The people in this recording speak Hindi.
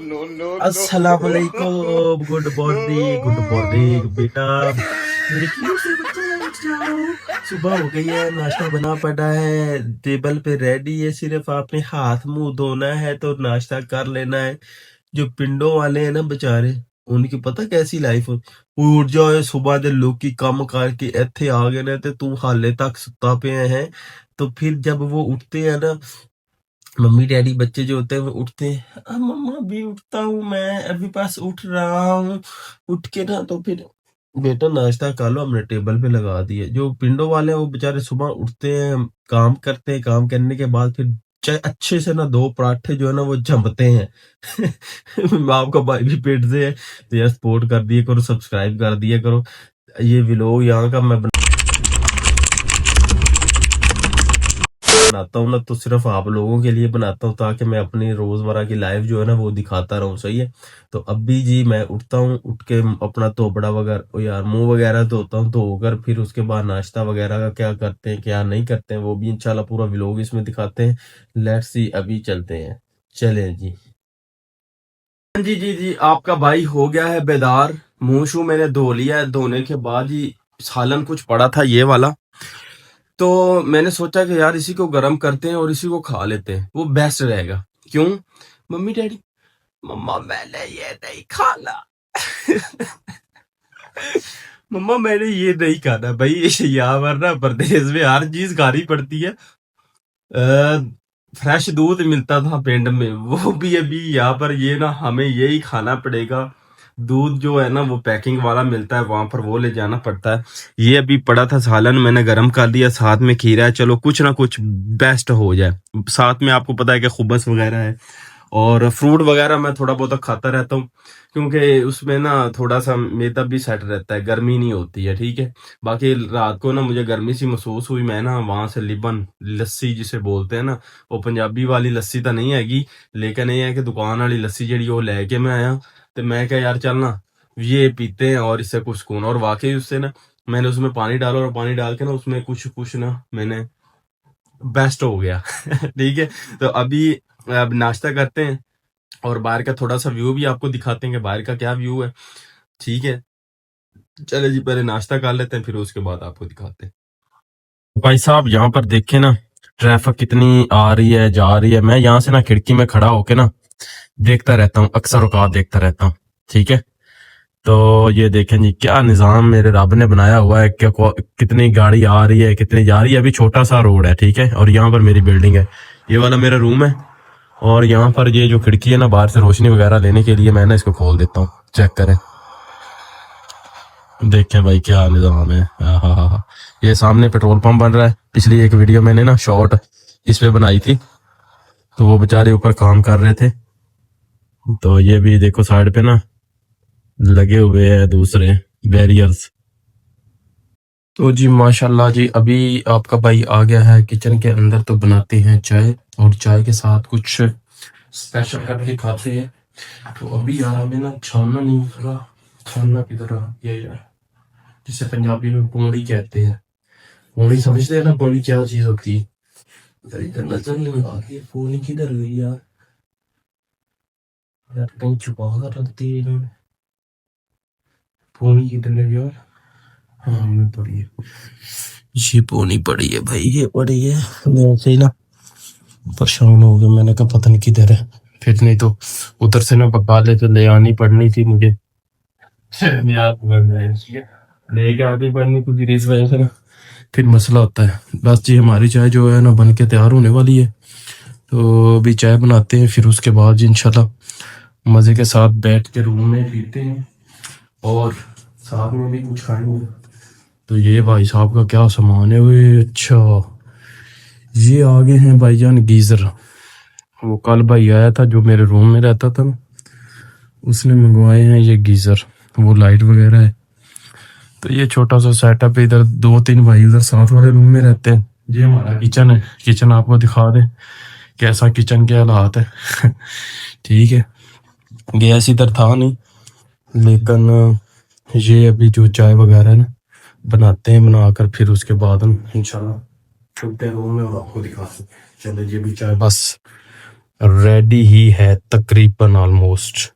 अस्सलाम वालेकुम, गुड मॉर्निंग बेटा। मेरे क्यूट से बच्चे उठ जाओ, सुबह हो गई है, नाश्ता बना पड़ा है, टेबल पे रेडी है, सिर्फ आपने हाथ मुंह धोना है तो नाश्ता कर लेना है। जो पिंडों वाले हैं ना बेचारे, उनकी पता कैसी लाइफ हो। वो उठ जाओ सुबह दे लोकी कम करके इत्थे आ गए ने ते तू हाले तक सुता पे है। तो फिर जब वो उठते हैं ना, मम्मी डैडी बच्चे जो होते हैं वो उठते हैं, मम्मा अभी उठता हूँ, मैं अभी पास उठ रहा हूँ। उठ के ना तो फिर बेटा नाश्ता खा लो, हमने टेबल पे लगा दिए। जो पिंडों वाले हैं वो बेचारे सुबह उठते हैं, काम करते हैं, काम करने के बाद फिर चाहे अच्छे से ना दो पराठे जो है ना वो जमते हैं। आपका भाई भी पेट से है तो यार सपोर्ट कर दिया करो, सब्सक्राइब कर दिया करो। ये व्लॉग यहाँ का मैं बनाता हूँ ना तो सिर्फ आप लोगों के लिए बनाता हूँ, ताकि मैं अपनी रोजमर्रा की लाइफ जो है ना वो दिखाता रहूँ। सही है। तो अभी जी मैं उठता हूँ, उठ के अपना तोबड़ा वगैरह ओ यार मुंह वगैरह धोता हूँ, धोकर फिर उसके बाद नाश्ता वगैरह का क्या करते हैं क्या नहीं करते हैं वो भी इंशाल्लाह पूरा व्लॉग इसमें दिखाते हैं। लेट्स सी, अभी चलते हैं। चले जी। जी जी जी, आपका भाई हो गया है बेदार। मुंह शू मैंने धो लिया है, धोने के बाद ही सालन कुछ पड़ा था ये वाला, तो मैंने सोचा कि यार इसी को गर्म करते हैं और इसी को खा लेते हैं, वो बेस्ट रहेगा। क्यों मम्मी डैडी? मम्मा मैंने ये नहीं खाना। मम्मा मैंने ये नहीं खाना भाई। यहाँ पर ना परदेश में हर चीज खानी पड़ती है। फ्रेश दूध मिलता था पिंड में, वो भी अभी यहाँ पर ये ना हमें यही खाना पड़ेगा। दूध जो है ना वो पैकिंग वाला मिलता है, वहां पर वो ले जाना पड़ता है। ये अभी पड़ा था सालन, मैंने गर्म कर दिया, साथ में खीरा है, चलो कुछ ना कुछ बेस्ट हो जाए। साथ में आपको पता है कि खुबस वगैरह है, और फ्रूट वगैरह मैं थोड़ा बहुत खाता रहता हूँ, क्योंकि उसमें ना थोड़ा सा मेदा भी सेट रहता है, गर्मी नहीं होती है। ठीक है। बाकी रात को ना मुझे गर्मी सी महसूस हुई, मैं ना वहां से लिबन लस्सी जिसे बोलते हैं ना, वो पंजाबी वाली लस्सी तो नहीं हैगी, लेकिन ये है कि दुकान वाली लस्सी जी वो लेके मैं आया। तो मैं क्या यार चल ना ये पीते हैं और इससे कुछ सुकून। और वाकई उससे ना मैंने उसमें पानी डाला और पानी डाल के ना उसमें कुछ कुछ ना मैंने बेस्ट हो गया। ठीक है। तो अभी अब नाश्ता करते हैं और बाहर का थोड़ा सा व्यू भी आपको दिखाते हैं कि बाहर का क्या व्यू है। ठीक है। चले जी पहले नाश्ता कर लेते हैं, फिर उसके बाद आपको दिखाते हैं। भाई साहब यहाँ पर देखे ना ट्रैफिक कितनी आ रही है जा रही है। मैं यहाँ से ना खिड़की में खड़ा होके ना देखता रहता हूँ, अक्सर औकात देखता रहता हूँ। ठीक है। तो ये देखें जी क्या निजाम मेरे रब ने बनाया हुआ है, क्या कितनी गाड़ी आ रही है कितनी जा रही है। अभी छोटा सा रोड है, ठीक है, और यहाँ पर मेरी बिल्डिंग है, ये वाला मेरा रूम है, और यहाँ पर ये जो खिड़की है ना बाहर से रोशनी वगैरह लेने के लिए मैं ना इसको खोल देता हूँ। चेक करें, देखें भाई क्या निजाम है। हाँ, ये सामने पेट्रोल पंप बन रहा है। पिछली एक वीडियो मैंने ना शॉर्ट इस पे बनाई थी, तो वो बेचारे ऊपर काम कर रहे थे। तो ये भी देखो साइड पे ना लगे हुए हैं दूसरे बैरियर्स। तो जी माशाल्लाह जी अभी आपका भाई आ गया है किचन के अंदर, तो बनाते हैं चाय, और चाय के साथ कुछ स्पेशल करके खाते हैं। तो अभी यार हमें ना छानना नहीं रहा, छानना किधर रहा ये यार, जिसे पंजाबी में पूड़ी कहते हैं। पूड़ी समझते हैं ना, पूड़ी क्या चीज होती है? यार इधर नजर नहीं आ रही है, पूड़ी किधर गई यार? यार कहीं छुपा कर रखती है इन्होंने, पूड़ी किधर है यार? हाँ ये पड़ी है, ये पूड़ी पड़ी है भाई, ये पड़ी है। मैं ऐसे ही ना परेशान हो गया, मैंने कहा पता नहीं किधर है, फिर नहीं तो उधर से ना बकाले तो ले आनी पड़नी थी मुझे। लेके आगे पड़नी क्योंकि इस वजह से ना फिर मसला होता है। बस जी हमारी चाय जो है ना बन के तैयार होने वाली है, तो अभी चाय बनाते हैं, फिर उसके बाद जी इंशाल्लाह मजे के साथ बैठ के रूम में पीते हैं और साथ में भी कुछ खाएंगे। तो ये भाई साहब का क्या सामान है वे? अच्छा ये आगे हैं भाईजान गीजर। वो कल भाई आया था जो मेरे रूम में रहता था ना, उसने मंगवाए हैं ये गीजर, वो लाइट वगैरह है। तो ये छोटा सा सेटअप है, इधर 2-3 भाई उधर साथ वाले रूम में रहते हैं। ये हमारा किचन है, किचन आपको दिखा दे कैसा किचन के हालात है। ठीक है। गैस इधर था नहीं, लेकिन ये अभी जो चाय वगैरह है ना बनाते हैं, बनाकर फिर उसके बाद हम इंशाल्लाह चलते हैं रूम में और आपको दिखा सकते हैं। चलो ये भी चाय बस रेडी ही है तकरीबन ऑलमोस्ट।